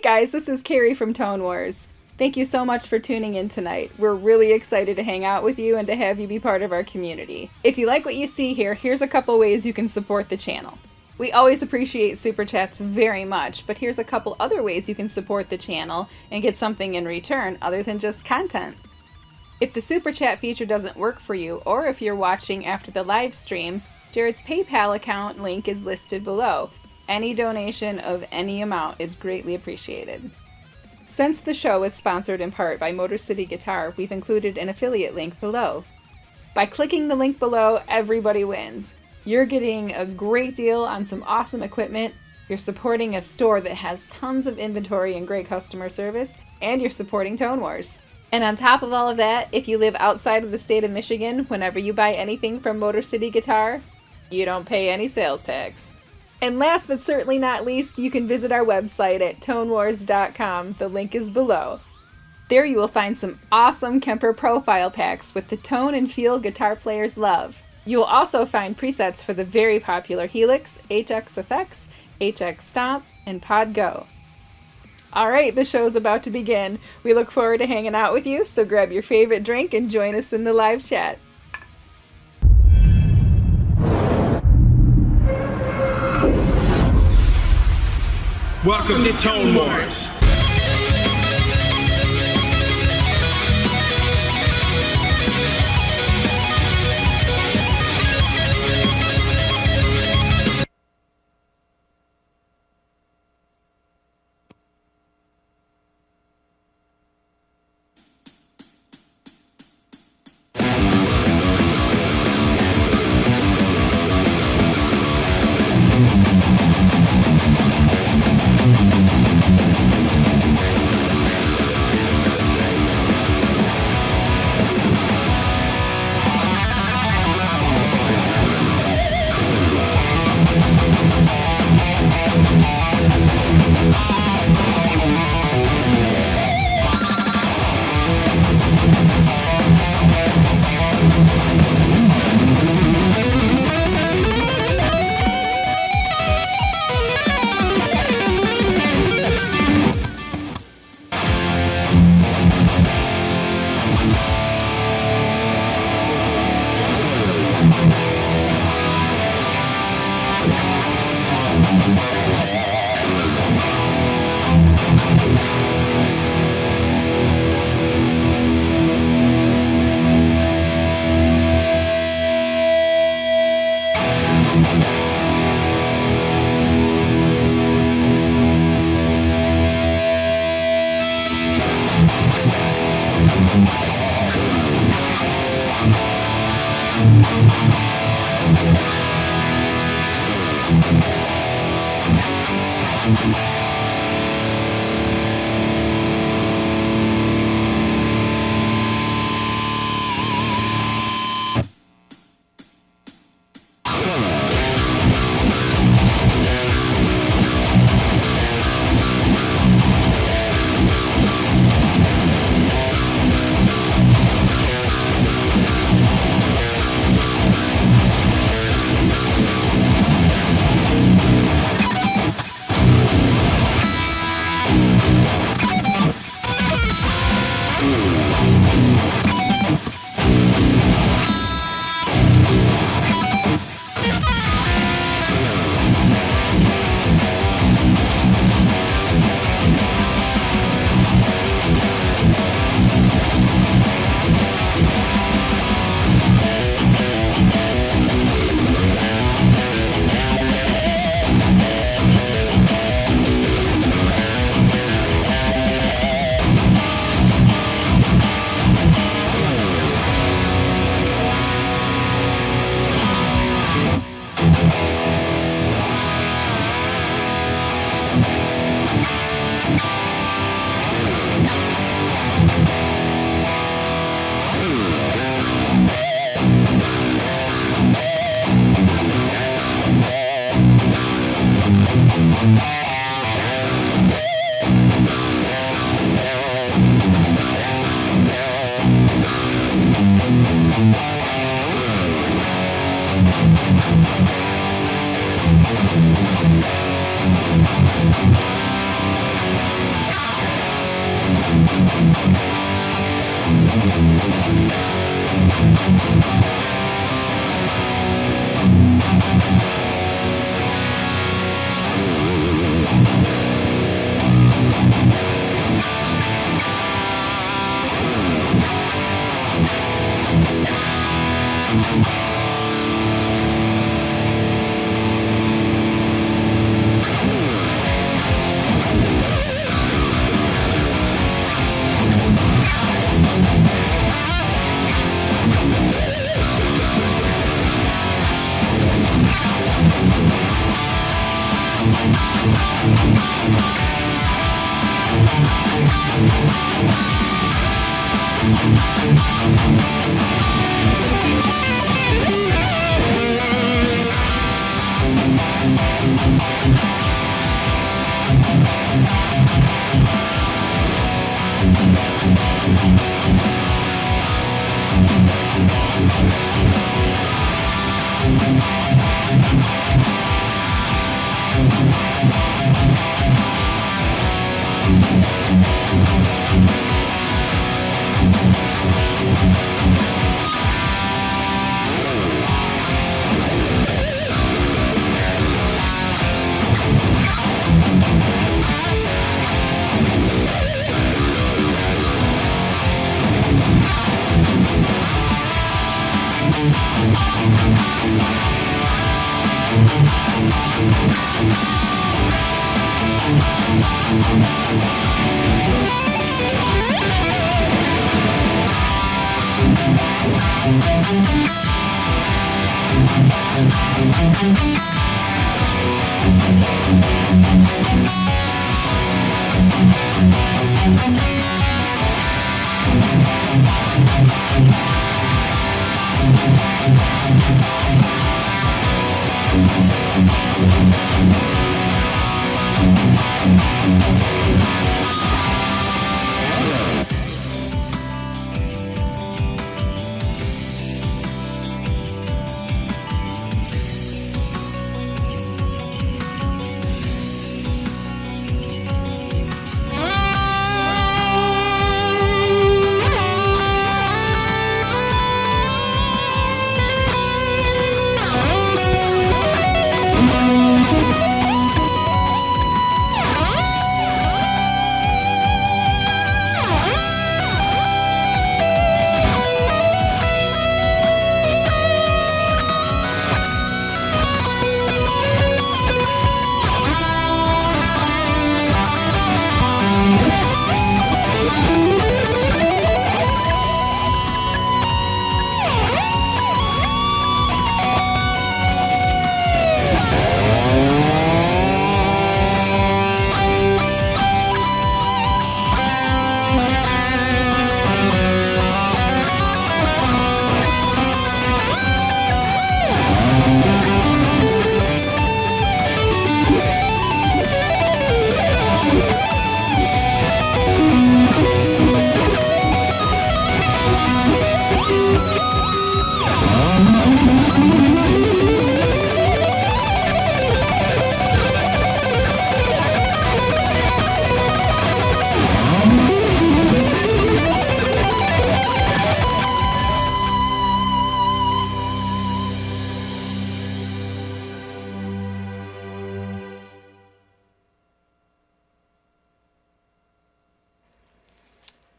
guys, this is Carrie from Tone Wars. Thank you so much for tuning in tonight. We're really excited to hang out with you and to have you be part of our community. If you like what you see here, here's a couple ways you can support the channel. We always appreciate super chats very much, but here's a couple other ways you can support the channel and get something in return other than just content. If the super chat feature doesn't work for you, or if you're watching after the live stream, Jarrod's PayPal account link is listed below. Any donation of any amount is greatly appreciated. Since the show is sponsored in part by Motor City Guitar, we've included an affiliate link below. By clicking the link below, everybody wins. You're getting a great deal on some awesome equipment, you're supporting a store that has tons of inventory and great customer service, and you're supporting Tone Wars. And on top of all of that, if you live outside of the state of Michigan, whenever you buy anything from Motor City Guitar, you don't pay any sales tax. And last but certainly not least, you can visit our website at tonewars.com. The link is below. There you will find some awesome KEMPER profile packs with the tone and feel guitar players love. You will also find presets for the very popular HELIX, HX Effects, HX Stomp, and Pod Go. Alright, the show's about to begin. We look forward to hanging out with you, so grab your favorite drink and join us in the live chat. Welcome to Tone Wars.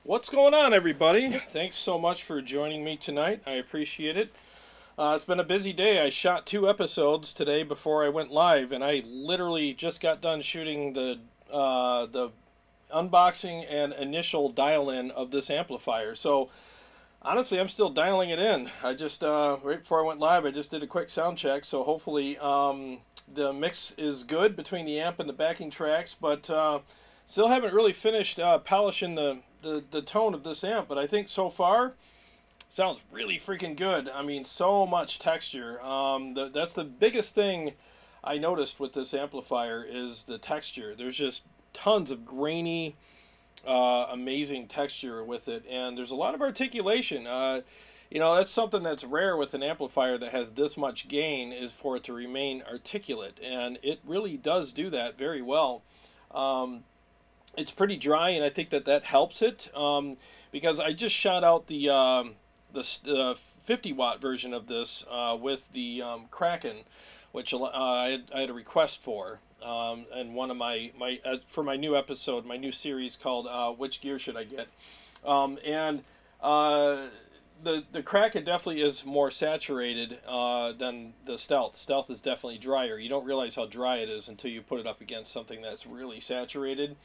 What's going on, everybody? Thanks so much for joining me tonight. I appreciate it. It's been a busy day. I shot 2 episodes today before I went live, and I literally just got done shooting the unboxing and initial dial-in of this amplifier. So honestly, I'm still dialing it in. I just right before I went live, I just did a quick sound check. So hopefully the mix is good between the amp and the backing tracks, but still haven't really finished polishing the tone of this amp. But I think so far sounds really freaking good. I mean, so much texture. That's the biggest thing I noticed with this amplifier is the texture. There's just tons of grainy, amazing texture with it, and there's a lot of articulation. You know, that's something that's rare with an amplifier that has this much gain, is for it to remain articulate, and it really does do that very well. It's pretty dry, and I think that helps it, because I just shot out the the 50 watt version of this with the Kraken, which I had a request for. And one of my for my new episode, my new series called "Which Gear Should I Get?" And the Kraken definitely is more saturated than the Stealth. Stealth is definitely drier. You don't realize how dry it is until you put it up against something that's really saturated.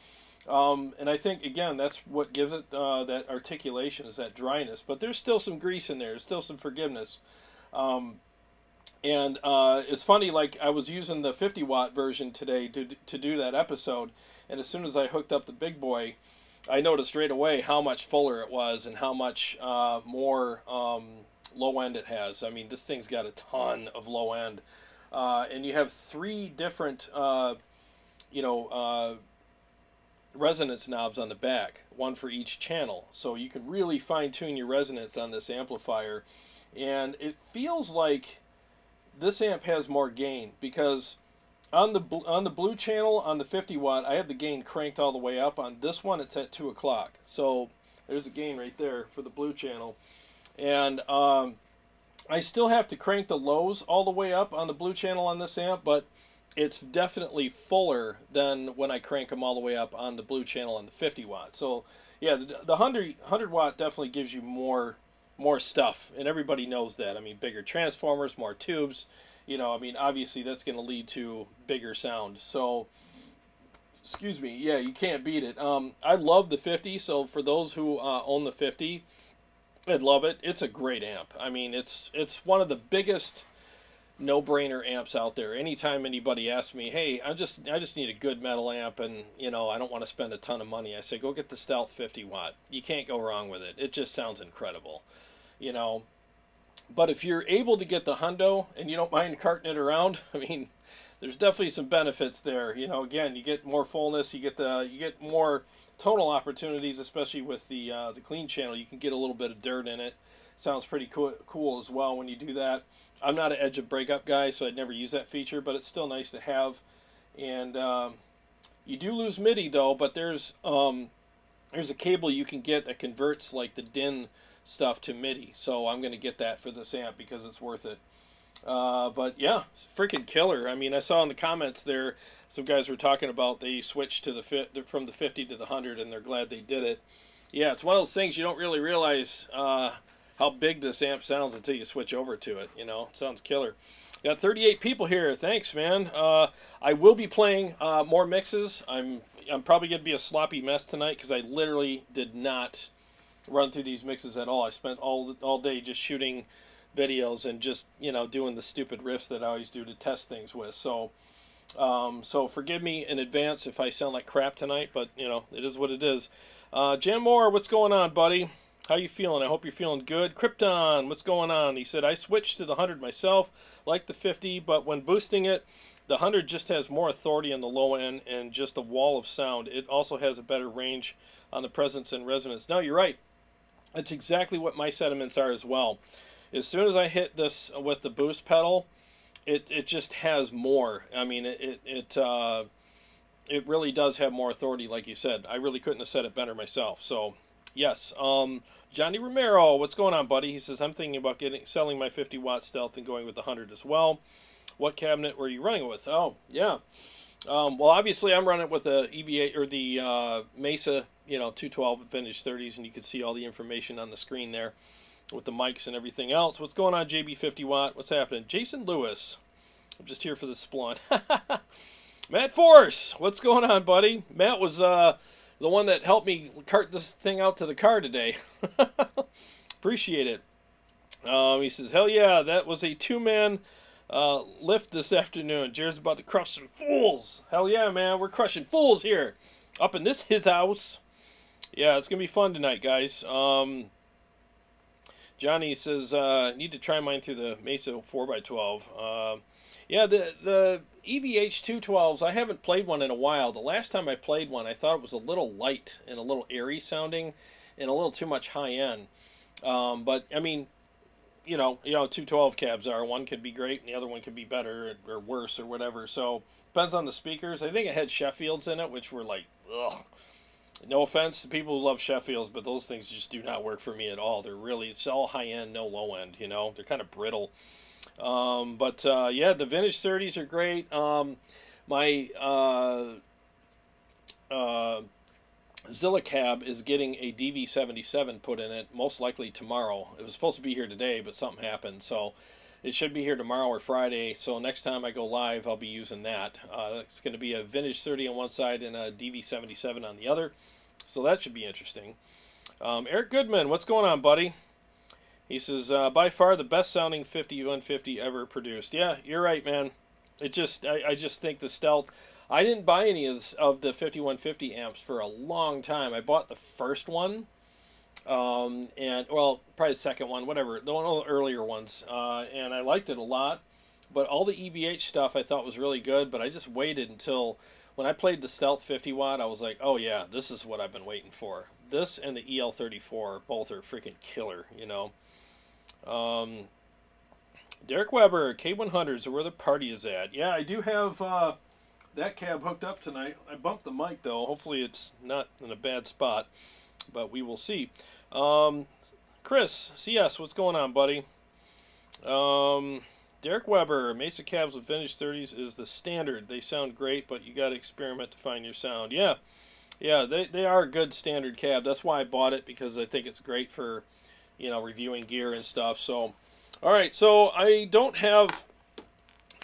And I think, again, that's what gives it that articulation, is that dryness. But there's still some grease in there. There's still some forgiveness. And it's funny, like, I was using the 50 watt version today to do that episode, and as soon as I hooked up the big boy, I noticed right away how much fuller it was and how much more low end it has. I mean, this thing's got a ton of low end. And you have 3 different, resonance knobs on the back, one for each channel. So you can really fine tune your resonance on this amplifier. And it feels like this amp has more gain, because on the blue channel, on the 50 watt, I have the gain cranked all the way up. On this one, it's at 2 o'clock. So there's a gain right there for the blue channel. And I still have to crank the lows all the way up on the blue channel on this amp, but it's definitely fuller than when I crank them all the way up on the blue channel on the 50 watt. So yeah, the 100 watt definitely gives you more stuff, and everybody knows that. I mean, bigger transformers, more tubes, I mean, obviously that's going to lead to bigger sound. So, excuse me, yeah, you can't beat it. I love the 50, so for those who own the 50, I'd love it. It's a great amp. I mean, it's one of the biggest no-brainer amps out there. Anytime anybody asks me, hey, I just need a good metal amp, and I don't want to spend a ton of money, I say, go get the Stealth 50 watt. You can't go wrong with it. It just sounds incredible. But if you're able to get the hundo and you don't mind carting it around, I mean, there's definitely some benefits there. Again, you get more fullness, you get more tonal opportunities, especially with the clean channel. You can get a little bit of dirt in it. Sounds pretty cool as well when you do that. I'm not an edge of breakup guy, so I'd never use that feature, but it's still nice to have. And you do lose MIDI though, but there's a cable you can get that converts like the DIN stuff to MIDI, so I'm going to get that for this amp because it's worth it. But yeah, freaking killer. I mean, I saw in the comments there some guys were talking about they switched to from the 50 to the 100, and they're glad they did it. Yeah, it's one of those things you don't really realize how big this amp sounds until you switch over to it. It sounds killer. Got 38 people here. Thanks, man. I will be playing more mixes. I'm probably going to be a sloppy mess tonight because I literally did not run through these mixes at all. I spent all day just shooting videos and just doing the stupid riffs that I always do to test things with. So forgive me in advance if I sound like crap tonight, but it is what it is. Jam Moore, what's going on, buddy? How you feeling? I hope you're feeling good. Krypton, what's going on? He said, I switched to the 100 myself, like the 50, but when boosting it, the 100 just has more authority on the low end and just a wall of sound. It also has a better range on the presence and resonance. No, you're right. That's exactly what my sentiments are as well. As soon as I hit this with the boost pedal, it just has more. I mean, it really does have more authority, like you said. I really couldn't have said it better myself. So, yes. Johnny Romero, what's going on, buddy? He says, I'm thinking about selling my 50 watt Stealth and going with the 100 as well. What cabinet were you running with? Oh, yeah. Well, obviously, I'm running with the EVH or the Mesa, 212 vintage 30s, and you can see all the information on the screen there with the mics and everything else. What's going on, JB 50 watt? What's happening? Jason Lewis. I'm just here for the splun. Matt Force, what's going on, buddy? Matt was the one that helped me cart this thing out to the car today. Appreciate it. He says, hell yeah, that was a 2-man lift this afternoon. Jared's about to crush some fools. Hell yeah, man, we're crushing fools here up in his house. Yeah, it's gonna be fun tonight, guys. Johnny says, need to try mine through the Mesa 4x12. Yeah, the EVH 212s, I haven't played one in a while. The last time I played one, I thought it was a little light and a little airy sounding and a little too much high end. But I mean, 212 cabs are. One could be great and the other one could be better or worse or whatever. So depends on the speakers. I think it had Sheffields in it, which were like, ugh. No offense to people who love Sheffields, but those things just do not work for me at all. It's all high end, no low end. You know, they're kind of brittle. Yeah, the vintage 30s are great. My Zilla cab is getting a DV77 put in it, most likely tomorrow. It was supposed to be here today, but something happened, so it should be here tomorrow or Friday. So next time I go live, I'll be using that. It's going to be a vintage 30 on one side and a DV77 on the other, so that should be interesting. Eric Goodman, what's going on, buddy? He says, by far the best sounding 5150 ever produced. Yeah, you're right, man. I just think the Stealth. I didn't buy any of the 5150 amps for a long time. I bought the first one, and well, probably the second one, whatever, one of the earlier ones, and I liked it a lot. But all the EVH stuff I thought was really good, but I just waited until when I played the Stealth 50 watt. I was like, oh yeah, this is what I've been waiting for. This and the EL34 both are freaking killer, you know. Derek Weber, K100s are where the party is at. Yeah, I do have that cab hooked up tonight. I bumped the mic though. Hopefully it's not in a bad spot, but we will see. Chris, CS, what's going on, buddy? Derek Weber, Mesa cabs with vintage 30s is the standard. They sound great, but you got to experiment to find your sound. Yeah, they are a good standard cab. That's why I bought it, because I think it's great for, you know, reviewing gear and stuff. So, all right, so I don't have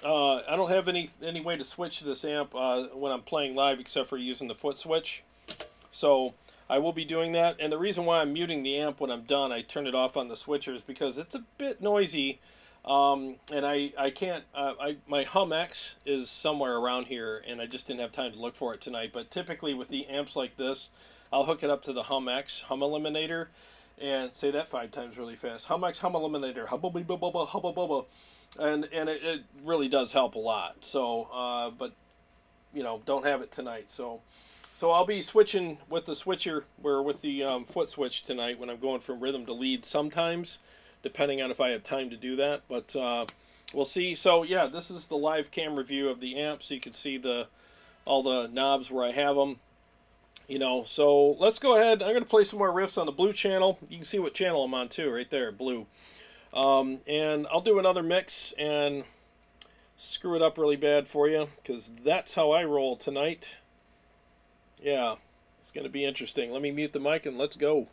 any way to switch this amp when I'm playing live, except for using the foot switch. So I will be doing that. And the reason why I'm muting the amp when I'm done, I turn it off on the switchers, because it's a bit noisy. And I can't, my Hum X is somewhere around here, and I just didn't have time to look for it tonight. But typically with the amps like this, I'll hook it up to the Hum X, Hum Eliminator, and say that 5 times really fast. Hum X, Hum Eliminator, hubba bubba, hubba bubba. And it really does help a lot. So, but, you know, don't have it tonight. So I'll be switching with the switcher, or with the foot switch tonight when I'm going from rhythm to lead sometimes, depending on if I have time to do that. But we'll see. So, yeah, this is the live cam review of the amp, so you can see all the knobs where I have them. You know, so let's go ahead. I'm going to play some more riffs on the blue channel. You can see what channel I'm on, too, right there, blue. And I'll do another mix and screw it up really bad for you, because that's how I roll tonight. Yeah, it's going to be interesting. Let me mute the mic and let's go.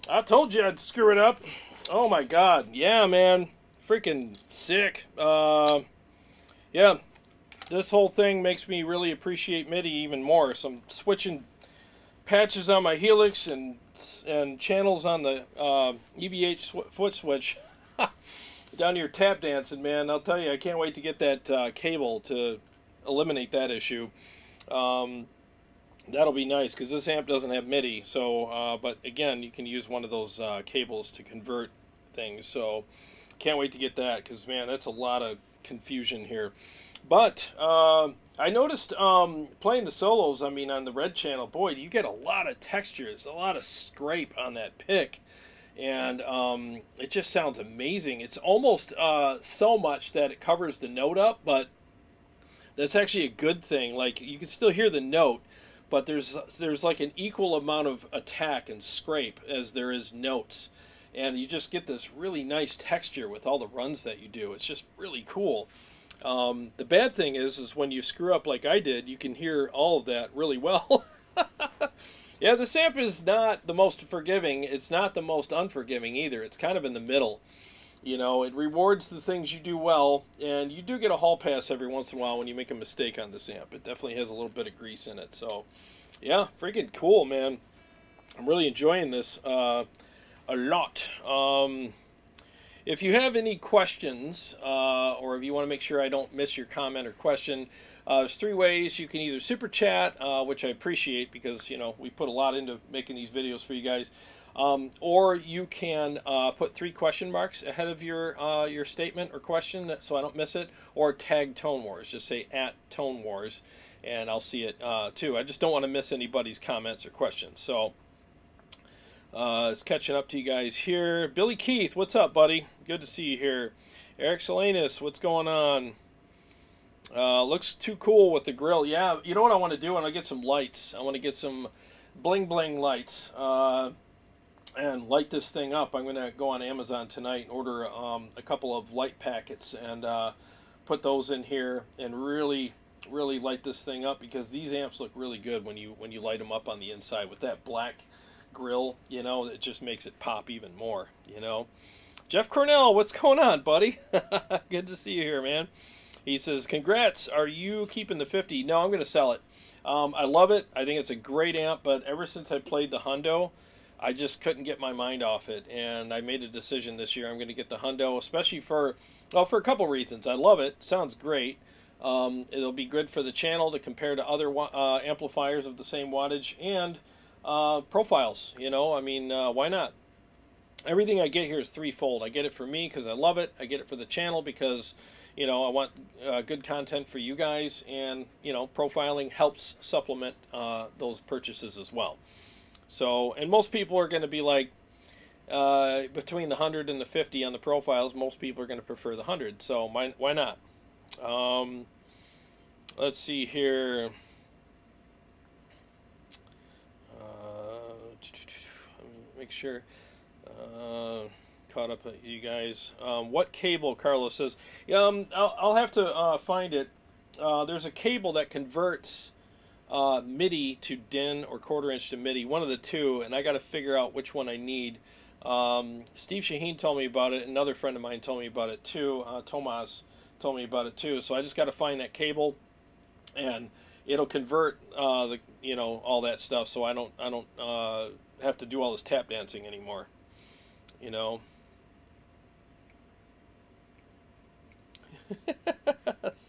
I told you I'd screw it up. Oh my god. Yeah, man. Freaking sick. Yeah. This whole thing makes me really appreciate MIDI even more. So I'm switching patches on my Helix and channels on the EVH foot switch down here tap dancing, man. I'll tell you, I can't wait to get that cable to eliminate that issue. That'll be nice because this amp doesn't have MIDI. So, but again, you can use one of those cables to convert things. So, can't wait to get that because, man, that's a lot of confusion here. But I noticed playing the solos, I mean, on the red channel, boy, you get a lot of textures, a lot of scrape on that pick. And it just sounds amazing. It's almost so much that it covers the note up, but that's actually a good thing. Like, you can still hear the note, but there's like an equal amount of attack and scrape as there is notes. And you just get this really nice texture with all the runs that you do. It's just really cool. The bad thing is when you screw up like I did, you can hear all of that really well. Yeah, this amp is not the most forgiving. It's not the most unforgiving either. It's kind of in the middle. You know, it rewards the things you do well, and you do get a hall pass every once in a while when you make a mistake on this amp. It definitely has a little bit of grease in it. So, yeah, freaking cool, man. I'm really enjoying this a lot. If you have any questions, or if you want to make sure I don't miss your comment or question, there's 3 ways. You can either super chat, which I appreciate because, you know, we put a lot into making these videos for you guys. Or you can put 3 question marks ahead of your statement or question so I don't miss it, or tag Tone Wars. Just say @Tone Wars, and I'll see it too. I just don't want to miss anybody's comments or questions. So it's catching up to you guys here. Billy Keith, what's up, buddy? Good to see you here. Eric Salinas, what's going on? Looks too cool with the grill. Yeah, you know what I want to do? I want to get some lights. I want to get some bling bling lights. And light this thing up. I'm going to go on Amazon tonight and order a couple of light packets and put those in here and really light this thing up, because these amps look really good when you light them up on the inside with that black grill. You know, it just makes it pop even more. You know, Jeff Cornell, what's going on, buddy? Good to see you here, man. He says, congrats. Are you keeping the 50? No, I'm going to sell it. I love it. I think it's a great amp, but ever since I played the Hundo, I just couldn't get my mind off it, and I made a decision this year. I'm going to get the Hundo, especially for a couple reasons. I love it. Sounds great. It'll be good for the channel to compare to other amplifiers of the same wattage, and profiles. You know, I mean, why not? Everything I get here is threefold. I get it for me because I love it. I get it for the channel because, you know, I want good content for you guys, and, you know, profiling helps supplement those purchases as well. So, and most people are going to be like, between the 100 and the 50 on the profiles, most people are going to prefer the 100. So, why not? Let's see here. Make sure. Caught up with you guys. What cable, Carlos says? I'll have to find it. There's a cable that converts MIDI to DIN or 1/4 inch to MIDI, one of the two, and I got to figure out which one I need. Steve Shaheen told me about it. Another friend of mine told me about it too. Tomas told me about it too. So I just got to find that cable, and it'll convert the, you know, all that stuff. So I don't have to do all this tap dancing anymore. You know.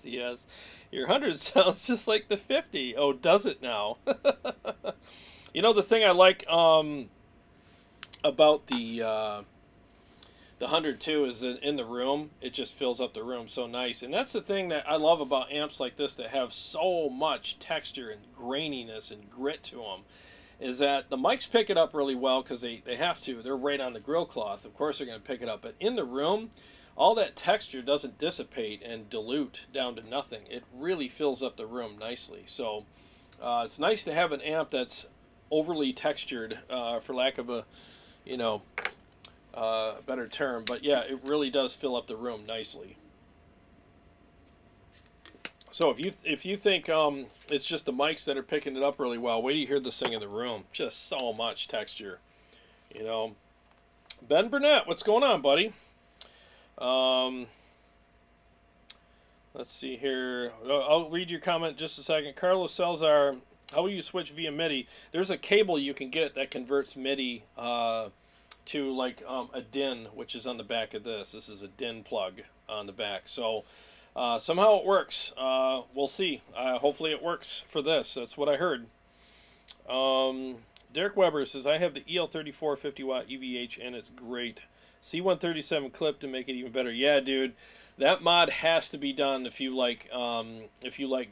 Yes, your 100 sounds just like the 50. Oh, does it now? You know, the thing I like about the 100 too is that in the room, it just fills up the room so nice. And that's the thing that I love about amps like this that have so much texture and graininess and grit to them, is that the mics pick it up really well because they have to. They're right on the grill cloth. Of course they're going to pick it up. But in the room, all that texture doesn't dissipate and dilute down to nothing. It really fills up the room nicely. So it's nice to have an amp that's overly textured, for lack of a, you know, better term. But yeah, it really does fill up the room nicely. So if you think it's just the mics that are picking it up really well, wait till you hear this thing in the room. Just so much texture, you know. Ben Burnett, what's going on, buddy? Let's see here. I'll read your comment in just a second. Carlos Salzar, how will you switch via MIDI? There's a cable you can get that converts MIDI to like a DIN, which is on the back of this. This is a DIN plug on the back. So somehow it works. We'll see. Hopefully it works for this. That's what I heard. Derek Weber says, I have the EL34 50 watt EVH and it's great. C137 clip to make it even better. Yeah, dude, that mod has to be done if you like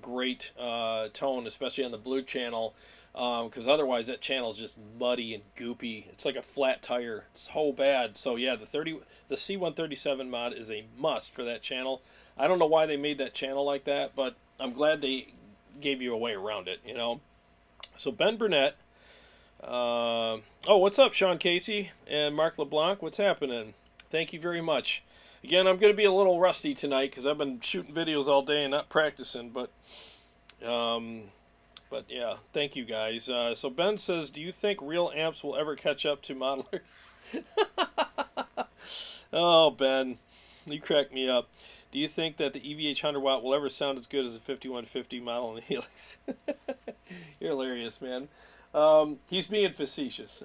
great tone, especially on the blue channel, because otherwise that channel is just muddy and goopy. It's like a flat tire. It's so bad. So yeah, the C137 mod is a must for that channel. I don't know why they made that channel like that, but I'm glad they gave you a way around it, you know. So Ben Burnett. Oh, what's up, Sean Casey and Mark LeBlanc? What's happening? Thank you very much. Again, I'm going to be a little rusty tonight because I've been shooting videos all day and not practicing, but yeah, thank you guys. So Ben says, do you think real amps will ever catch up to modelers? Oh, Ben, you crack me up. Do you think that the EVH 100 watt will ever sound as good as the 5150 model in the Helix? You're hilarious, man. He's being facetious.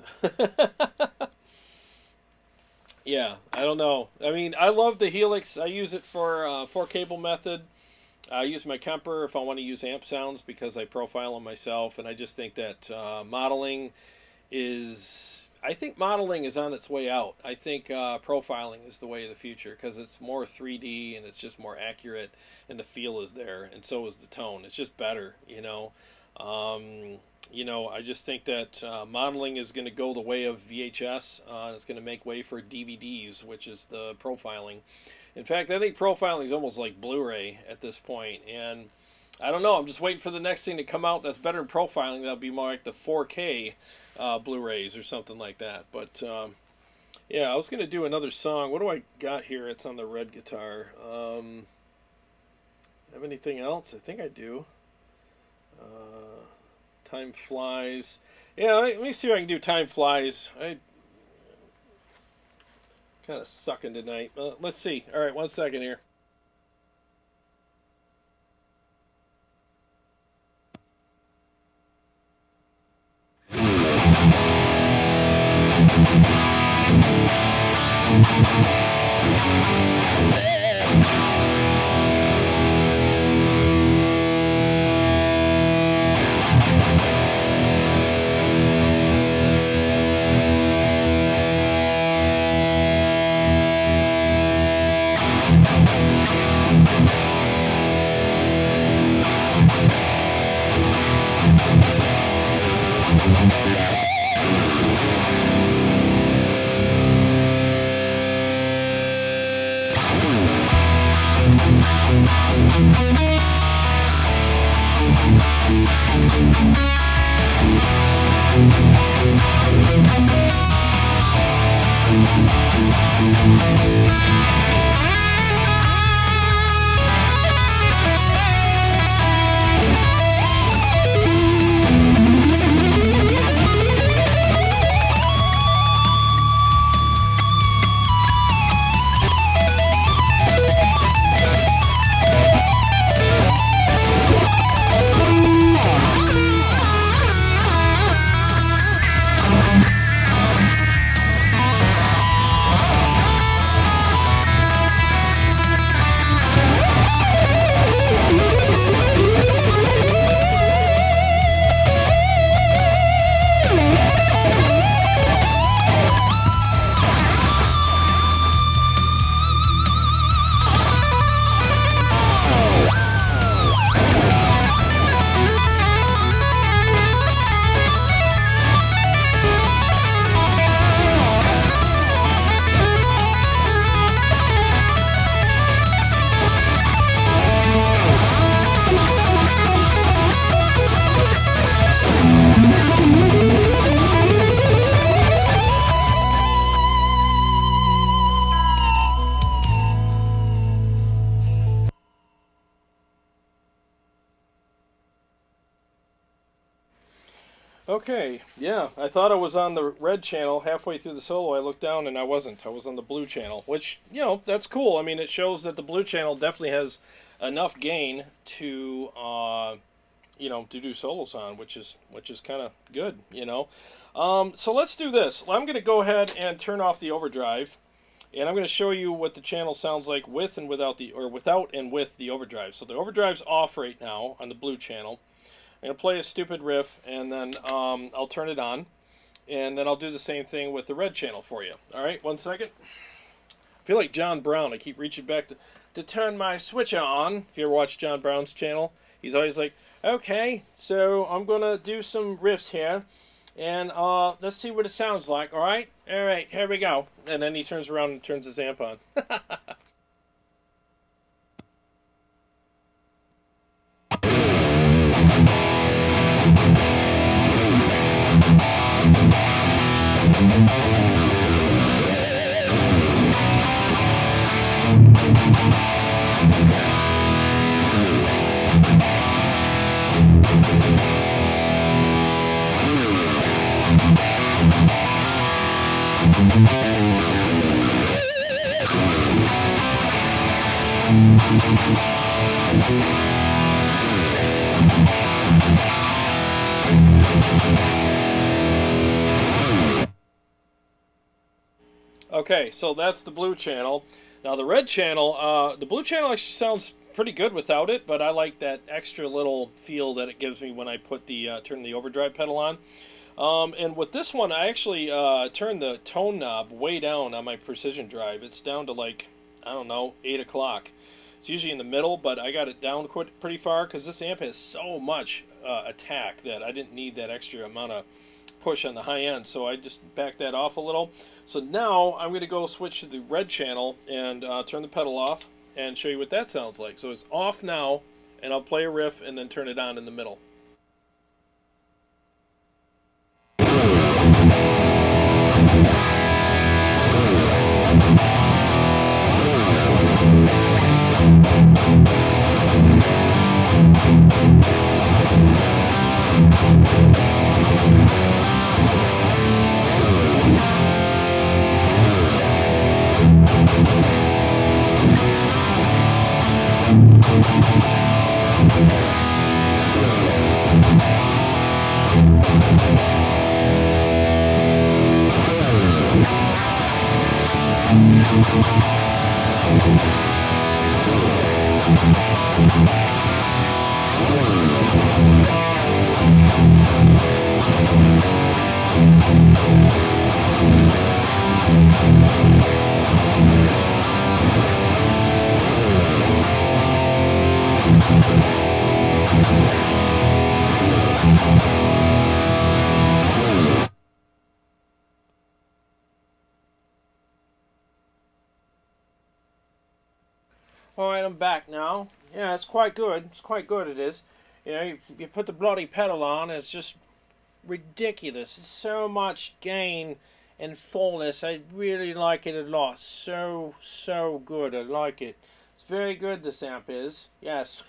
Yeah, I don't know. I mean, I love the Helix. I use it for 4-cable method. I use my KEMPER if I want to use amp sounds because I profile them myself, and I just think that modeling is on its way out. I think profiling is the way of the future because it's more 3D and it's just more accurate, and the feel is there, and so is the tone. It's just better, you know. I just think that modeling is going to go the way of VHS. It's going to make way for DVDs, which is the profiling. In fact, I think profiling is almost like Blu-ray at this point, and I don't know. I'm just waiting for the next thing to come out that's better than profiling. That'll be more like the 4K Blu-rays or something like that. But yeah, I was going to do another song. What do I got here? It's on the red guitar. Have anything else? I think I do. Time Flies. Yeah, let me see if I can do Time Flies. I kind of sucking tonight. Let's see. All right, 1 second here. Okay, yeah, I thought I was on the red channel. Halfway through the solo, I looked down and I wasn't. I was on the blue channel, which, you know, that's cool. I mean, it shows that the blue channel definitely has enough gain to, to do solos on, which is kind of good, you know. So let's do this. I'm going to go ahead and turn off the overdrive, and I'm going to show you what the channel sounds like with and without without and with the overdrive. So the overdrive's off right now on the blue channel. I'm going to play a stupid riff, and then I'll turn it on, and then I'll do the same thing with the red channel for you. All right, 1 second. I feel like John Brown. I keep reaching back to turn my switcher on. If you ever watch John Brown's channel, he's always like, okay, so I'm going to do some riffs here, and let's see what it sounds like, all right? All right, here we go. And then he turns around and turns his amp on. Okay, so that's the blue channel. Now the red channel, the blue channel actually sounds pretty good without it, but I like that extra little feel that it gives me when I put the turn the overdrive pedal on. And with this one, I actually turned the tone knob way down on my precision drive. It's down to like, I don't know, 8 o'clock. It's usually in the middle, but I got it down pretty far because this amp has so much attack that I didn't need that extra amount of push on the high end, so I just backed that off a little. So now I'm going to go switch to the red channel and turn the pedal off and show you what that sounds like. So it's off now, and I'll play a riff and then turn it on in the middle. Alright, I'm back now. Yeah, it's quite good. It's quite good, it is. You know, you put the bloody pedal on, and it's just ridiculous. It's so much gain and fullness. I really like it a lot. So good. I like it. It's very good, this amp is. Yes.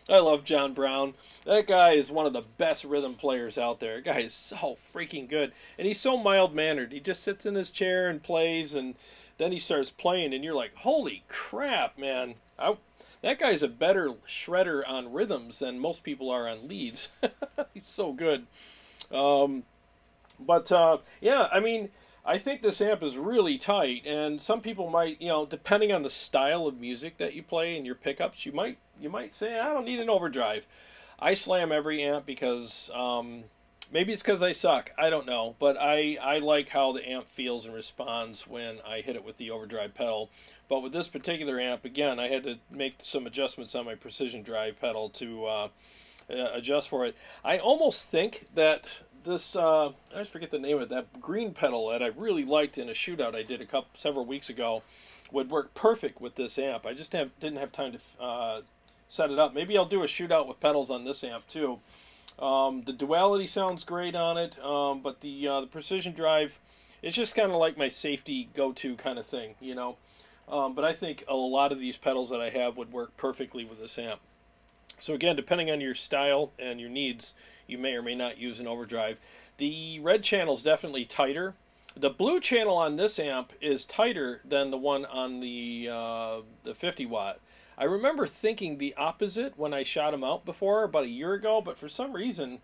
I love John Brown. That guy is one of the best rhythm players out there. That guy is so freaking good. And he's so mild-mannered. He just sits in his chair and plays, and then he starts playing, and you're like, holy crap, man. That guy's a better shredder on rhythms than most people are on leads. He's so good. Yeah, I mean, I think this amp is really tight, and some people might, you know, depending on the style of music that you play and your pickups, you might say, I don't need an overdrive. I slam every amp because maybe it's because I suck. I don't know. But I like how the amp feels and responds when I hit it with the overdrive pedal. But with this particular amp, again, I had to make some adjustments on my precision drive pedal to adjust for it. I almost think that this, I always forget the name of it, that green pedal that I really liked in a shootout I did several weeks ago would work perfect with this amp. I just didn't have time to set it up. Maybe I'll do a shootout with pedals on this amp too. The duality sounds great on it, but the precision drive is just kind of like my safety go-to kind of thing, you know. But I think a lot of these pedals that I have would work perfectly with this amp. So again, depending on your style and your needs, you may or may not use an overdrive. The red channel is definitely tighter. The blue channel on this amp is tighter than the one on the 50 watt. I remember thinking the opposite when I shot them out before, about a year ago, but for some reason,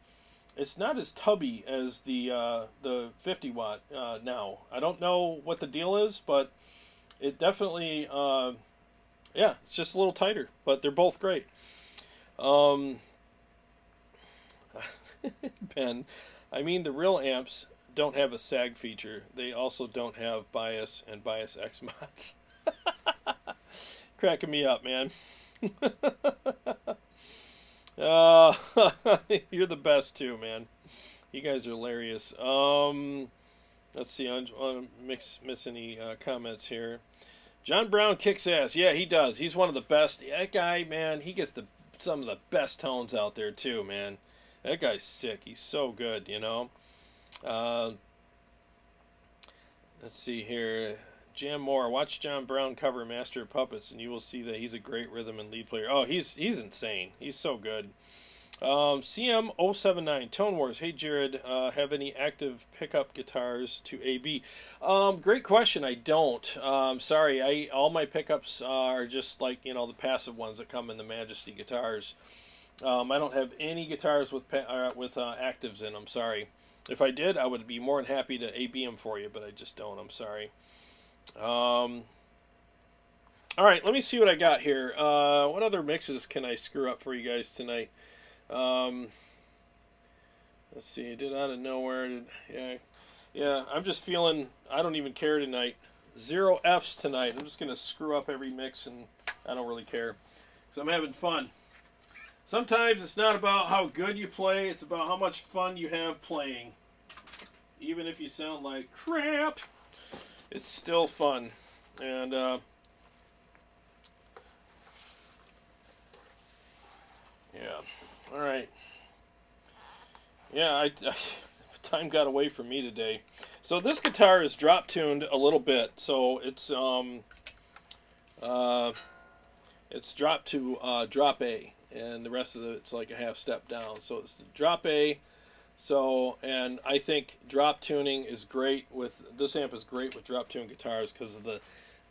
it's not as tubby as the 50 watt now. I don't know what the deal is, but it definitely, yeah, it's just a little tighter, but they're both great. Ben, I mean, the real amps don't have a sag feature. They also don't have bias and bias X mods. Cracking me up, man. You're the best too, man. You guys are hilarious. Let's see. I don't want to miss any comments here. John Brown kicks ass. Yeah, he does. He's one of the best. That guy, man, he gets some of the best tones out there too, man. That guy's sick. He's so good, you know. Let's see here. Jam Moore, watch John Brown cover Master of Puppets, and you will see that he's a great rhythm and lead player. Oh, he's insane. He's so good. CM079, Tone Wars. Hey, Jarrod, have any active pickup guitars to AB? Great question. I don't. Sorry. All my pickups are just like, you know, the passive ones that come in the Majesty guitars. I don't have any guitars with actives in them. Sorry. If I did, I would be more than happy to AB them for you, but I just don't. I'm sorry. All right, let me see what I got here. What other mixes can I screw up for you guys tonight? Let's see. Did out of nowhere. Yeah. I'm just feeling. I don't even care tonight. 0 Fs tonight. I'm just gonna screw up every mix, and I don't really care because I'm having fun. Sometimes it's not about how good you play, it's about how much fun you have playing. Even if you sound like crap, it's still fun. And yeah, all right. Yeah, time got away from me today. So this guitar is drop tuned a little bit, so it's dropped to drop A, and the rest of it's like a half step down. So it's the drop A. So, and I think drop tuning is great with this amp is great with drop tune guitars because of the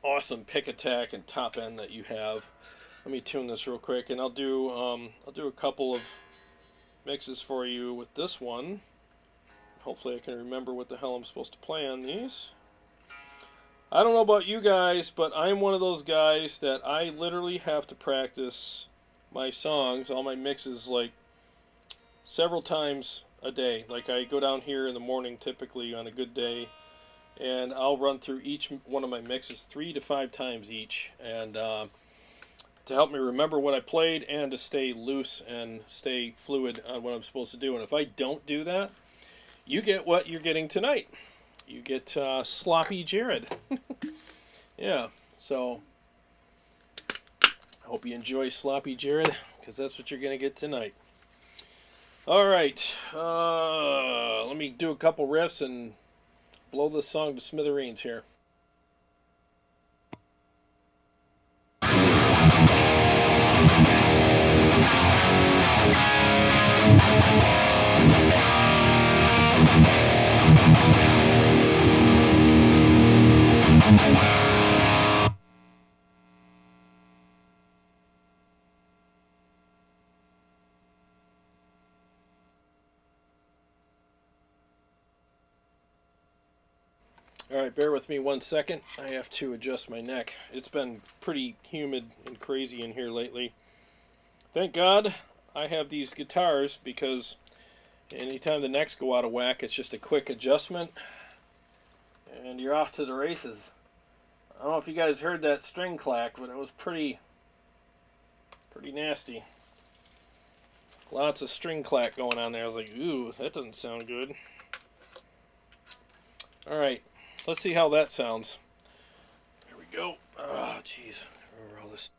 awesome pick attack and top end that you have. Let me tune this real quick, and I'll do a couple of mixes for you with this one. Hopefully I can remember what the hell I'm supposed to play on these. I don't know about you guys, but I'm one of those guys that I literally have to practice my songs, all my mixes, like several times a day. Like I go down here in the morning typically on a good day, and I'll run through each one of my mixes 3 to 5 times each, and to help me remember what I played and to stay loose and stay fluid on what I'm supposed to do. And if I don't do that, you get what you're getting tonight. You get sloppy Jarrod. Yeah, so I hope you enjoy sloppy Jarrod, because that's what you're going to get tonight. All right, let me do a couple riffs and blow this song to smithereens here. Alright, bear with me 1 second. I have to adjust my neck. It's been pretty humid and crazy in here lately. Thank God I have these guitars, because anytime the necks go out of whack, it's just a quick adjustment and you're off to the races. I don't know if you guys heard that string clack, but it was pretty nasty. Lots of string clack going on there. I was like, ooh, that doesn't sound good. Alright. Let's see how that sounds. There we go. Oh, jeez. Remember all this.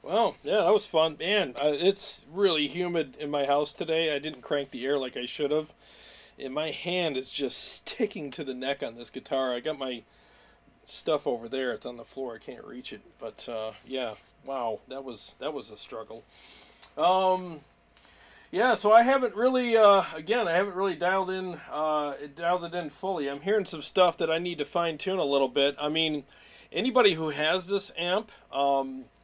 Well, yeah, that was fun. Man, it's really humid in my house today. I didn't crank the air like I should have. And my hand is just sticking to the neck on this guitar. I got my stuff over there. It's on the floor. I can't reach it. But yeah, wow, that was a struggle. Yeah, so I haven't really, again, I haven't really dialed it in fully. I'm hearing some stuff that I need to fine tune a little bit. I mean, anybody who has this amp,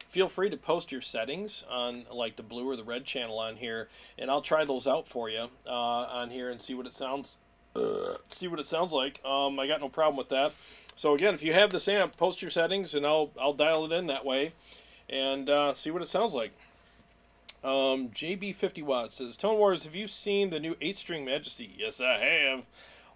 feel free to post your settings on like the blue or the red channel on here, and I'll try those out for you on here and see what it sounds. See what it sounds like. I got no problem with that. So again, if you have this amp, post your settings, and I'll dial it in that way, and see what it sounds like. JB50 Watt says, Tone Wars, have you seen the new 8-string Majesty? Yes, I have.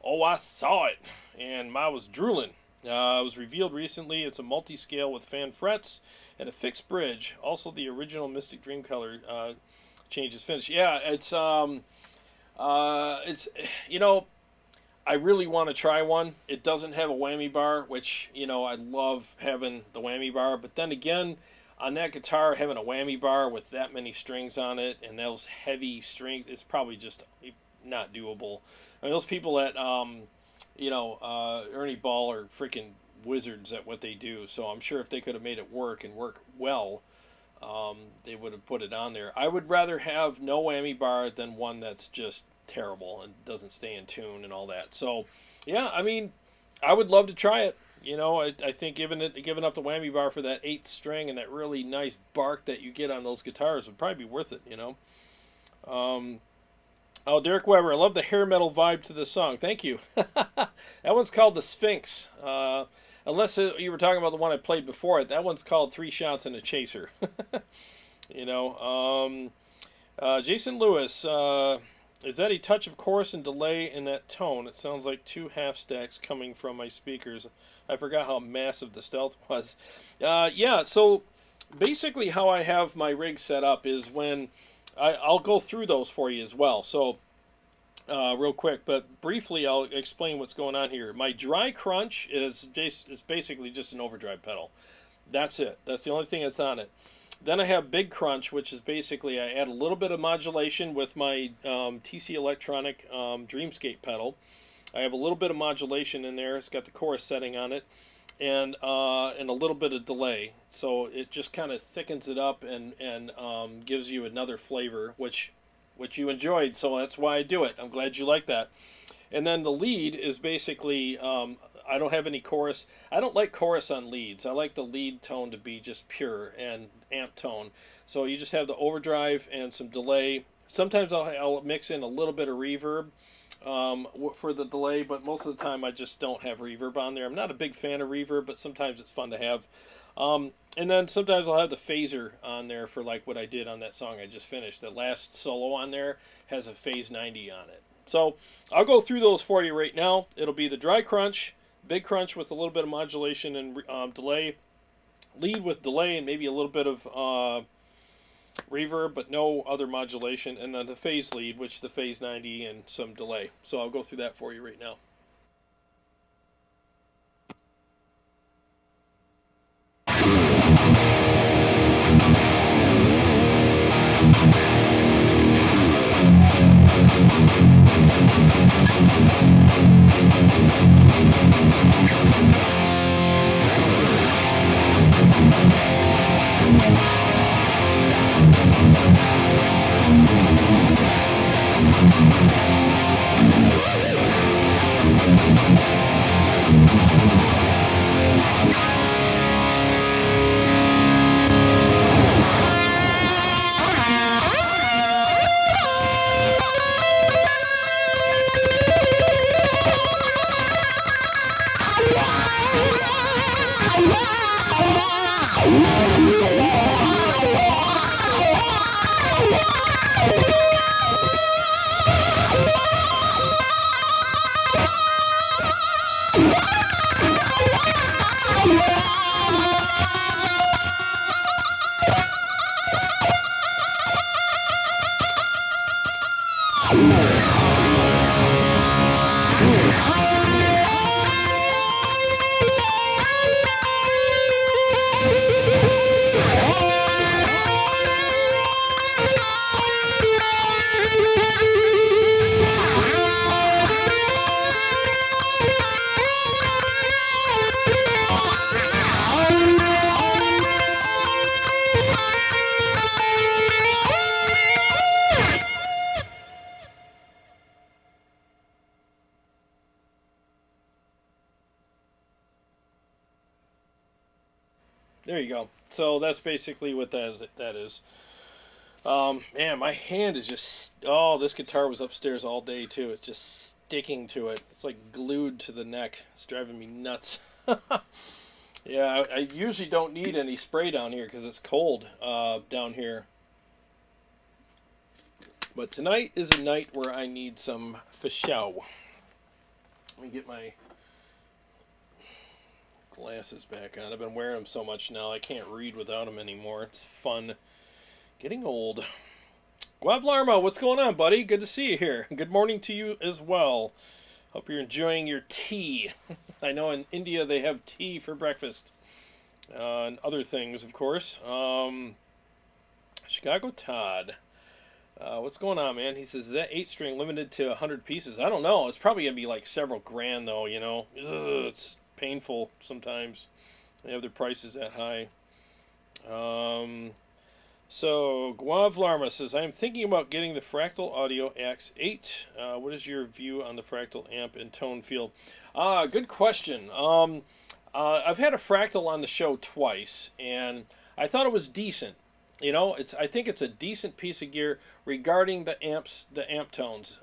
Oh, I saw it, and I was drooling. It was revealed recently. It's a multi-scale with fan frets and a fixed bridge. Also, the original Mystic Dream color changes finish. Yeah, it's you know, I really want to try one. It doesn't have a whammy bar, which, you know, I love having the whammy bar, but then again, on that guitar, having a whammy bar with that many strings on it and those heavy strings, it's probably just not doable. I mean, those people at, you know, Ernie Ball are freaking wizards at what they do. So I'm sure if they could have made it work and work well, they would have put it on there. I would rather have no whammy bar than one that's just terrible and doesn't stay in tune and all that. So, yeah, I mean, I would love to try it. You know, I think giving up the whammy bar for that 8th string and that really nice bark that you get on those guitars would probably be worth it, you know. Oh, Derek Weber, I love the hair metal vibe to this song. Thank you. That one's called The Sphinx. Unless you were talking about the one I played before it, that one's called 3 Shots and a Chaser. You know, Jason Lewis, is that a touch of chorus and delay in that tone? It sounds like 2 half stacks coming from my speakers. I forgot how massive the stealth was. Yeah, so basically how I have my rig set up is when I'll go through those for you as well. So real quick, but briefly I'll explain what's going on here. My dry crunch is basically just an overdrive pedal. That's it. That's the only thing that's on it. Then I have Big Crunch, which is basically I add a little bit of modulation with my TC Electronic Dreamscape pedal. I have a little bit of modulation in there. It's got the chorus setting on it, and a little bit of delay. So it just kind of thickens it up and gives you another flavor, which you enjoyed. So that's why I do it. I'm glad you like that. And then the lead is basically I don't have any chorus. I don't like chorus on leads. I like the lead tone to be just pure and amp tone. So you just have the overdrive and some delay. Sometimes I'll mix in a little bit of reverb for the delay, but most of the time I just don't have reverb on there. I'm not a big fan of reverb, but sometimes it's fun to have. And then sometimes I'll have the phaser on there for like what I did on that song I just finished. The last solo on there has a phase 90 on it. So I'll go through those for you right now. It'll be the dry crunch, Big Crunch with a little bit of modulation and delay, lead with delay and maybe a little bit of reverb, but no other modulation, and then the phase lead, which is the phase 90 and some delay. So I'll go through that for you right now. there you go. So that's basically what that is. Man, my hand is just... Oh, this guitar was upstairs all day, too. It's just sticking to it. It's like glued to the neck. It's driving me nuts. Yeah, I usually don't need any spray down here because it's cold down here. But tonight is a night where I need some for show. Let me get my glasses back on. I've been wearing them so much now I can't read without them anymore. It's fun. Getting old. Guavlarma, what's going on, buddy? Good to see you here. Good morning to you as well. Hope you're enjoying your tea. I know in India they have tea for breakfast. And other things, of course. Chicago Todd. What's going on, man? He says, is that 8-string limited to 100 pieces? I don't know. It's probably going to be like several grand, though, you know. Ugh, it's painful sometimes. They have their prices that high. So, Guavlarma says, I'm thinking about getting the Fractal Audio X8. What is your view on the Fractal amp and tone field? Good question. I've had a Fractal on the show twice, and I thought it was decent. You know, I think it's a decent piece of gear regarding the amp tones.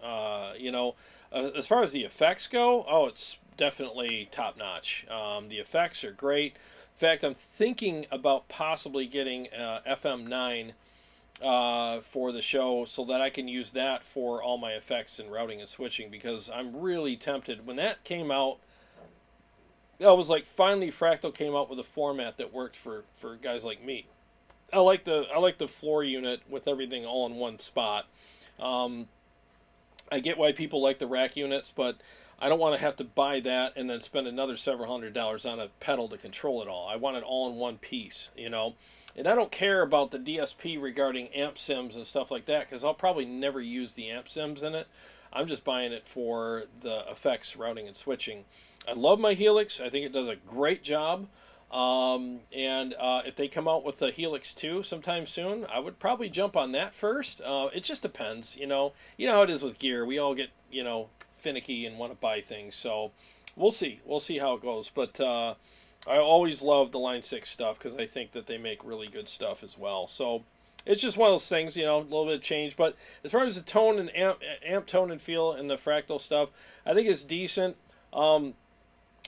You know, as far as the effects go, oh, it's definitely top notch. The effects are great. In fact, I'm thinking about possibly getting FM9 for the show so that I can use that for all my effects and routing and switching, because I'm really tempted. When that came out, I was like, finally Fractal came out with a format that worked for guys like me. I like the floor unit with everything all in one spot. I get why people like the rack units, but I don't want to have to buy that and then spend another several $100s on a pedal to control it all. I want it all in one piece, you know. And I don't care about the DSP regarding amp sims and stuff like that, because I'll probably never use the amp sims in it. I'm just buying it for the effects, routing, and switching. I love my Helix. I think it does a great job. If they come out with the Helix 2 sometime soon, I would probably jump on that first. It just depends, you know. You know how it is with gear. We all get, you know, finicky and want to buy things. So we'll see. We'll see how it goes. But I always love the Line 6 stuff because I think that they make really good stuff as well. So it's just one of those things, you know, a little bit of change. But as far as the tone and amp tone and feel and the Fractal stuff, I think it's decent.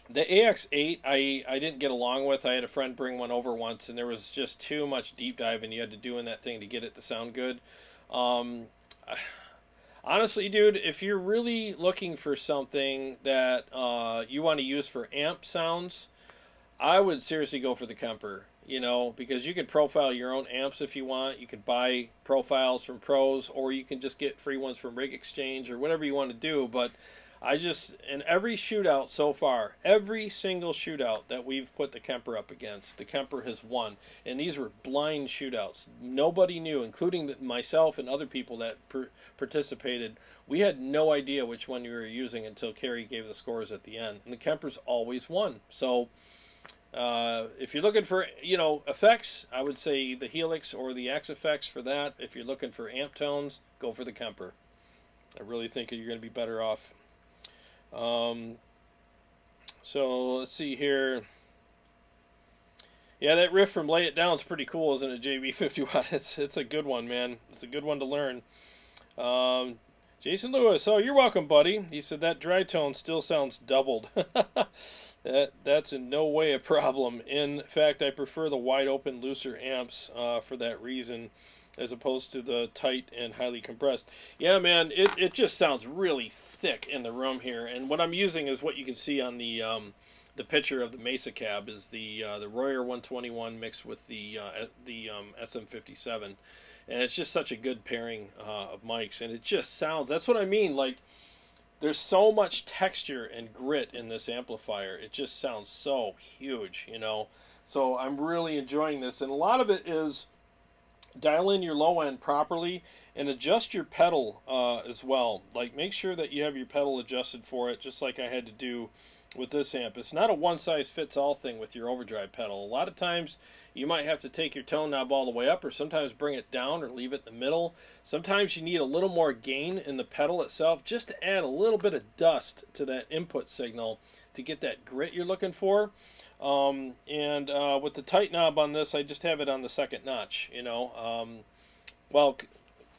The AX8 I didn't get along with. I had a friend bring one over once, and there was just too much deep diving you had to do in that thing to get it to sound good. Honestly, dude, if you're really looking for something that you want to use for amp sounds, I would seriously go for the KEMPER, you know, because you could profile your own amps if you want. You could buy profiles from pros, or you can just get free ones from Rig Exchange or whatever you want to do. But in every shootout so far, every single shootout that we've put the KEMPER up against, the KEMPER has won. And these were blind shootouts. Nobody knew, including myself and other people that participated. We had no idea which one we were using until Kerry gave the scores at the end. And the KEMPER's always won. So if you're looking for, you know, effects, I would say the Helix or the X effects for that. If you're looking for amp tones, go for the KEMPER. I really think you're going to be better off. So let's see here. Yeah, that riff from Lay It Down is pretty cool, isn't it, JB 50 watt? It's a good one, man. It's a good one to learn. Jason Lewis, oh, you're welcome, buddy. He said that dry tone still sounds doubled. That's in no way a problem. In fact, I prefer the wide open, looser amps for that reason, as opposed to the tight and highly compressed. Yeah, man, it just sounds really thick in the room here. And what I'm using is what you can see on the picture of the Mesa cab is the Royer 121 mixed with the SM57, and it's just such a good pairing of mics. And it just sounds, that's what I mean. Like, there's so much texture and grit in this amplifier. It just sounds so huge, you know. So I'm really enjoying this, and a lot of it is dial in your low end properly and adjust your pedal as well. Like, make sure that you have your pedal adjusted for it, just like I had to do with this amp. It's not a one-size-fits-all thing with your overdrive pedal. A lot of times you might have to take your tone knob all the way up, or sometimes bring it down or leave it in the middle. Sometimes you need a little more gain in the pedal itself just to add a little bit of dust to that input signal to get that grit you're looking for. And with the tight knob on this, I just have it on the second notch, well,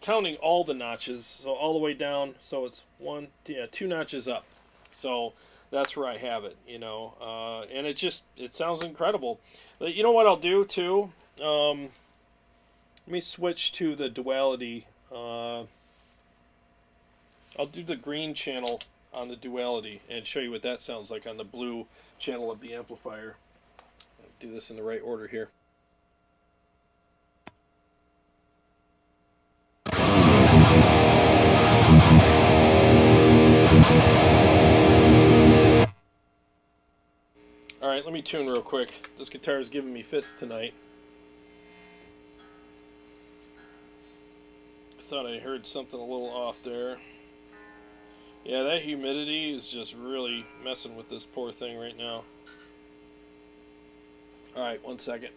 counting all the notches, so all the way down, so it's two notches up. So that's where I have it, and it sounds incredible. But you know what I'll do too? Let me switch to the duality. I'll do the green channel on the duality and show you what that sounds like on the blue channel of the amplifier. I'll do this in the right order here. Alright, let me tune real quick. This guitar is giving me fits tonight. I thought I heard something a little off there. Yeah, that humidity is just really messing with this poor thing right now. Alright, 1 second.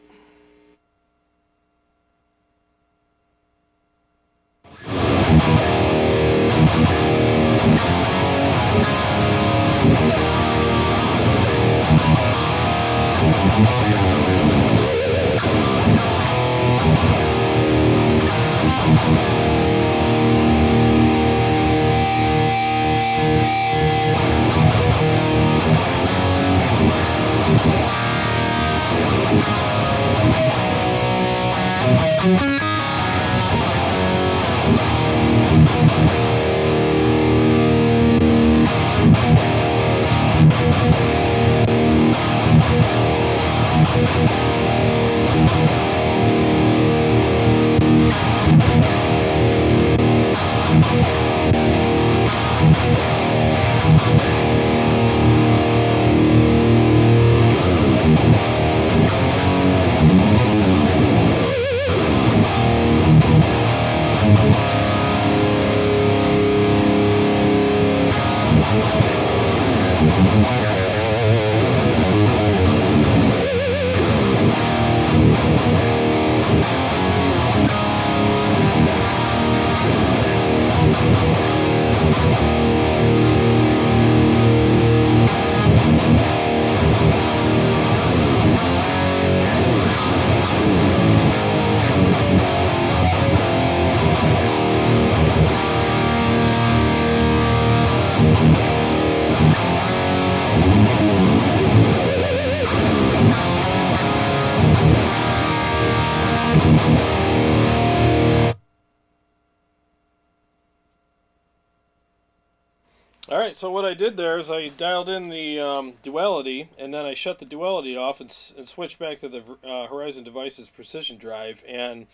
Alright, so what I did there is I dialed in the duality, and then I shut the duality off and switched back to the Horizon Devices Precision Drive, and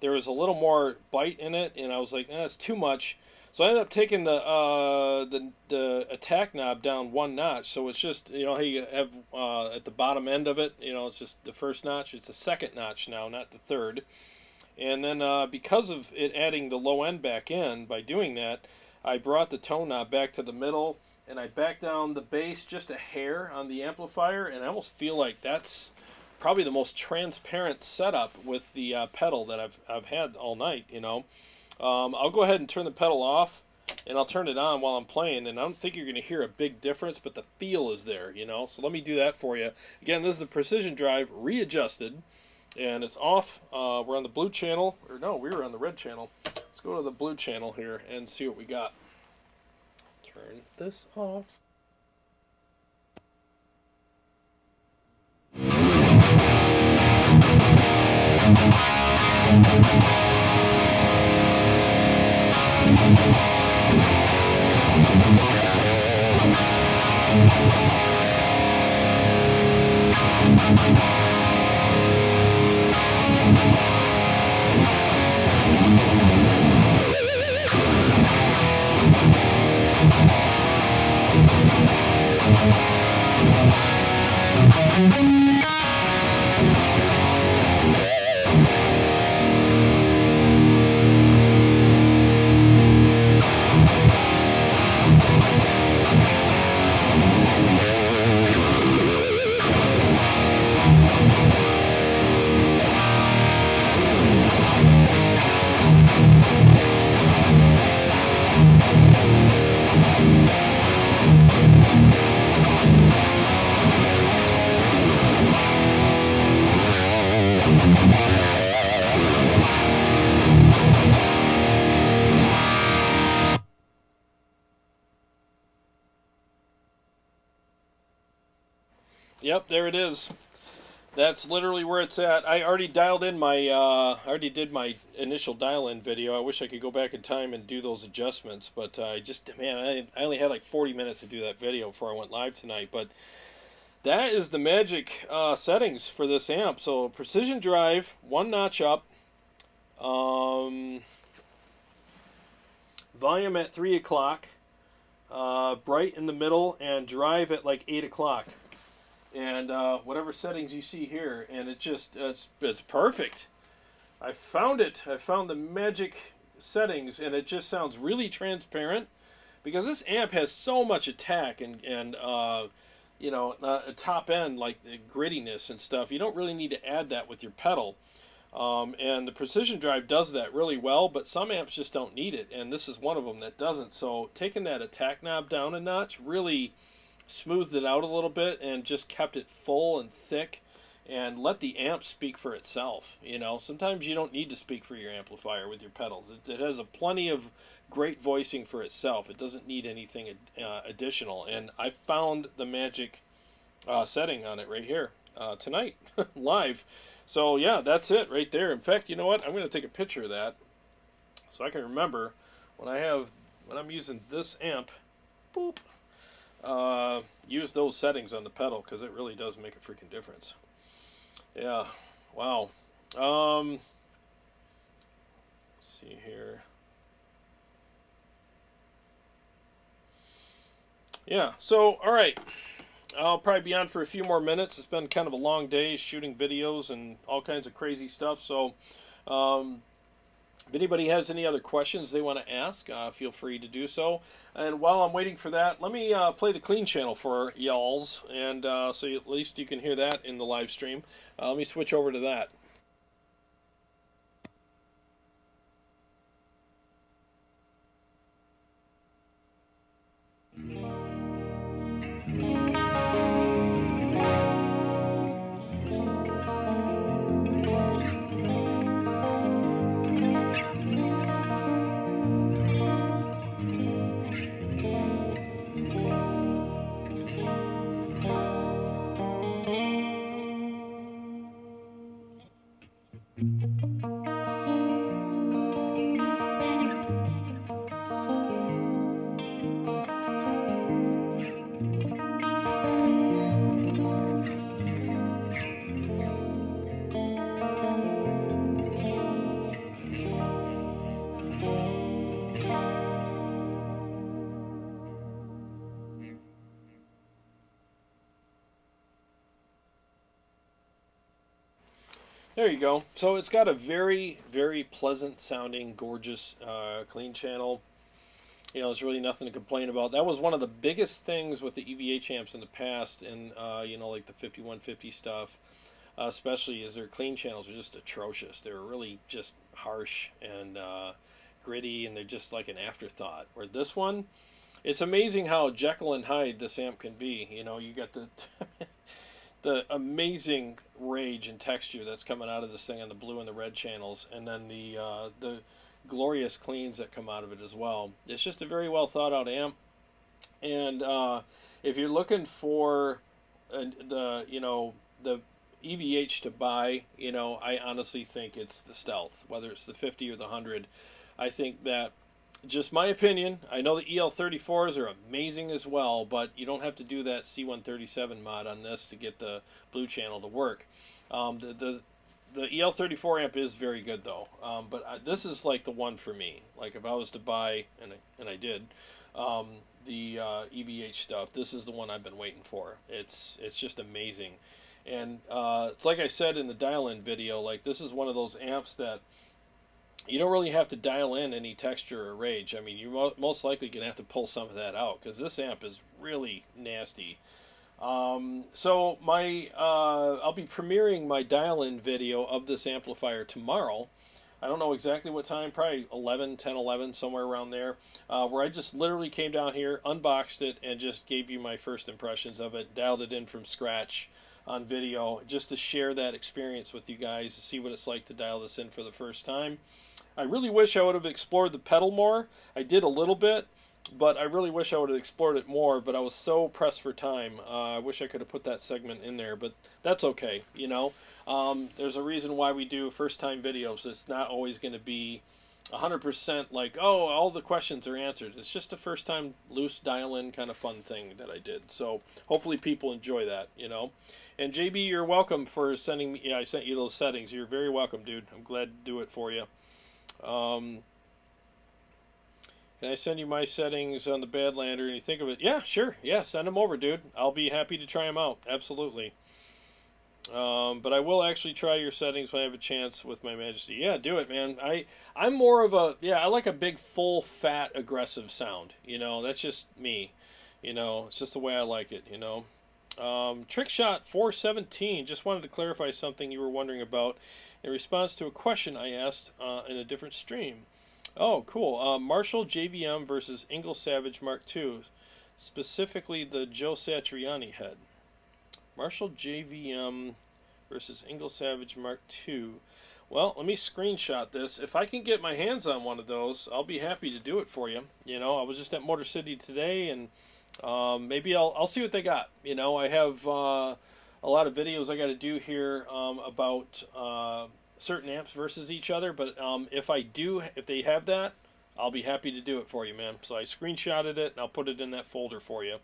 there was a little more bite in it, and I was like, that's too much. So I ended up taking the attack knob down 1 notch, so it's just, how you have at the bottom end of it, it's just the first notch. It's a second notch now, not the third. And then because of it adding the low end back in, by doing that, I brought the tone knob back to the middle, and I backed down the bass just a hair on the amplifier, and I almost feel like that's probably the most transparent setup with the pedal that I've had all night, I'll go ahead and turn the pedal off, and I'll turn it on while I'm playing, and I don't think you're going to hear a big difference, but the feel is there, So let me do that for you. Again, this is the Precision Drive readjusted, and it's off. We're on the blue channel, or no, we were on the red channel. Let's go to the blue channel here and see what we got. Turn this off. Yep, there it is. That's literally where it's at. I already dialed in my, I already did my initial dial-in video. I wish I could go back in time and do those adjustments, but I just, man, I only had like 40 minutes to do that video before I went live tonight. But that is the magic settings for this amp. So precision drive, 1 notch up, volume at 3 o'clock, bright in the middle, and drive at like 8 o'clock. And whatever settings you see here, and it just, it's perfect. I found it. I found the magic settings, and it just sounds really transparent, because this amp has so much attack and you know, a top end, like the grittiness and stuff. You don't really need to add that with your pedal. And the precision drive does that really well, but some amps just don't need it, and this is one of them that doesn't. So taking that attack knob down a notch really smoothed it out a little bit and just kept it full and thick and let the amp speak for itself. You know, sometimes you don't need to speak for your amplifier with your pedals. It has a plenty of great voicing for itself. It doesn't need anything additional, and I found the magic setting on it right here tonight live. So yeah, that's it right there. In fact, you know what, I'm going to take a picture of that so I can remember when I'm using this amp, boop, use those settings on the pedal, because it really does make a freaking difference. Yeah, wow. Let's see here. Yeah, so all right, I'll probably be on for a few more minutes. It's been kind of a long day shooting videos and all kinds of crazy stuff. So if anybody has any other questions they want to ask, feel free to do so. And while I'm waiting for that, let me play the clean channel for y'alls, and so at least you can hear that in the live stream. Let me switch over to that. There you go. So it's got a very, very pleasant sounding, gorgeous, clean channel. You know, there's really nothing to complain about. That was one of the biggest things with the EVH amps in the past, and you know, like the 5150 stuff, especially, is their clean channels were just atrocious. They were really just harsh and gritty, and they're just like an afterthought. Where this one, it's amazing how Jekyll and Hyde this amp can be. You know, you got the the amazing rage and texture that's coming out of this thing on the blue and the red channels, and then the glorious cleans that come out of it as well. It's just a very well thought out amp, and if you're looking for the EVH to buy, you know, I honestly think it's the Stealth, whether it's the 50 or the 100. I think that, just my opinion, I know the EL34s are amazing as well, but you don't have to do that C137 mod on this to get the blue channel to work. The EL34 amp is very good though, but this is like the one for me. Like if I was to buy, and I did, the EVH stuff, this is the one I've been waiting for. It's just amazing, and it's like I said in the dial-in video, like this is one of those amps that you don't really have to dial in any texture or rage. I mean, you're most likely going to have to pull some of that out, because this amp is really nasty. So I'll be premiering my dial-in video of this amplifier tomorrow. I don't know exactly what time, probably 10, 11, somewhere around there, where I just literally came down here, unboxed it, and just gave you my first impressions of it, dialed it in from scratch on video, just to share that experience with you guys, to see what it's like to dial this in for the first time. I really wish I would have explored the pedal more. I did a little bit, but I really wish I would have explored it more, but I was so pressed for time. I wish I could have put that segment in there, but that's okay, you know. There's a reason why we do first-time videos. It's not always going to be 100% like, oh, all the questions are answered. It's just a first-time loose dial-in kind of fun thing that I did. So hopefully people enjoy that, you know. And JB, you're welcome for sending me. Yeah, I sent you those settings. You're very welcome, dude. I'm glad to do it for you. Can I send you my settings on the Badlander and you think of it? Yeah, sure. Yeah, send them over, dude. I'll be happy to try them out. Absolutely. But I will actually try your settings when I have a chance with my Majesty. Yeah, do it, man. I'm more of a, yeah, I like a big, full, fat, aggressive sound. You know, that's just me. You know, it's just the way I like it, you know. Trickshot 417, just wanted to clarify something you were wondering about in response to a question I asked in a different stream. Oh, cool. Marshall JVM versus Ingle Savage Mark II, specifically the Joe Satriani head. Marshall JVM versus Ingle Savage Mark II. Well, let me screenshot this. If I can get my hands on one of those, I'll be happy to do it for you. You know, I was just at Motor City today, and maybe I'll see what they got. You know, I have a lot of videos I got to do here about certain amps versus each other, but if they have that, I'll be happy to do it for you, man. So I screenshotted it, and I'll put it in that folder for you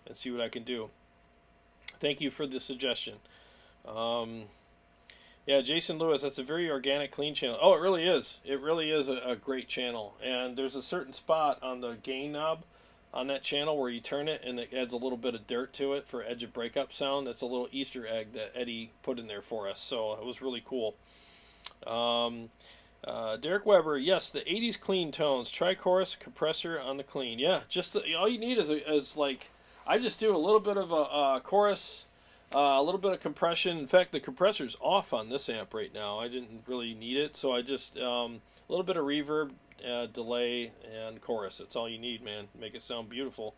and see what I can do. Thank you for the suggestion. Yeah, Jason Lewis, that's a very organic, clean channel. Oh, it really is. It really is a great channel. And there's a certain spot on the gain knob on that channel where you turn it and it adds a little bit of dirt to it for edge of breakup sound. That's a little Easter egg that Eddie put in there for us. So it was really cool. Derek Weber, yes, the 80s clean tones. Tri-chorus, compressor on the clean. Yeah, just all you need is like, I just do a little bit of a chorus, a little bit of compression. In fact, the compressor's off on this amp right now. I didn't really need it, so I just a little bit of reverb, delay, and chorus. That's all you need, man. Make it sound beautiful.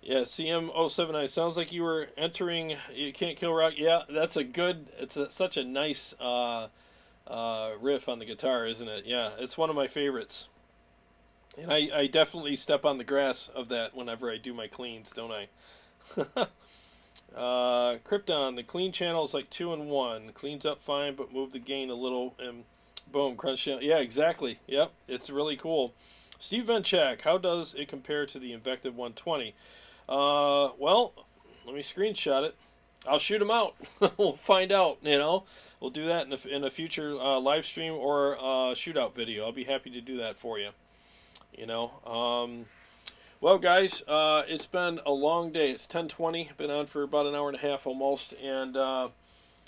Yeah, CM079 sounds like you were entering You Can't Kill Rock. Yeah, that's a good. Such a nice riff on the guitar, isn't it? Yeah, it's one of my favorites. And I definitely step on the grass of that whenever I do my cleans, don't I? Krypton, the clean channel is like 2 in 1. Cleans up fine, but move the gain a little, and boom, crunch channel. Yeah, exactly. Yep, it's really cool. Steve Venchak, how does it compare to the Invective 120? Well, let me screenshot it. I'll shoot them out. We'll find out, you know. We'll do that in a future live stream or shootout video. I'll be happy to do that for you. You know, well, guys, it's been a long day. It's 10:20. Been on for about an hour and a half almost, and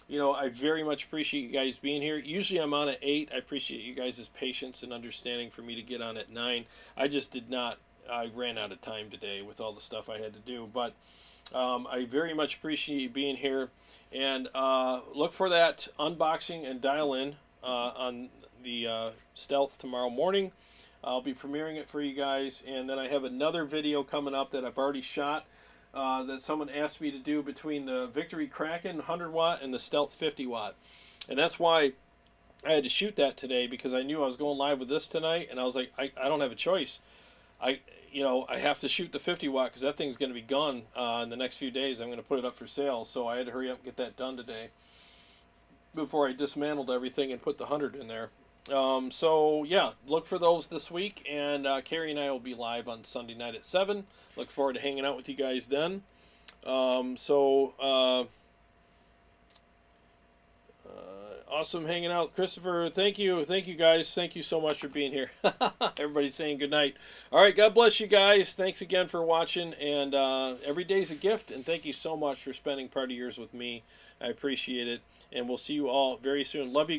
you know, I very much appreciate you guys being here. Usually, I'm on at 8. I appreciate you guys' patience and understanding for me to get on at 9. I just did not. I ran out of time today with all the stuff I had to do, but I very much appreciate you being here, and look for that unboxing and dial-in on the Stealth tomorrow morning. I'll be premiering it for you guys, and then I have another video coming up that I've already shot that someone asked me to do between the Victory Kraken 100 watt and the Stealth 50 watt. And that's why I had to shoot that today, because I knew I was going live with this tonight, and I was like, I don't have a choice. I have to shoot the 50 watt because that thing's going to be gone in the next few days. I'm going to put it up for sale, so I had to hurry up and get that done today before I dismantled everything and put the 100 in there. So yeah, look for those this week, and Carrie and I will be live on Sunday night at 7. Look forward to hanging out with you guys then. Awesome hanging out, Christopher. Thank you guys. Thank you so much for being here. Everybody's saying good night. All right, God bless you guys. Thanks again for watching, and every day's a gift, and thank you so much for spending part of yours with me. I appreciate it, and we'll see you all very soon. Love you guys.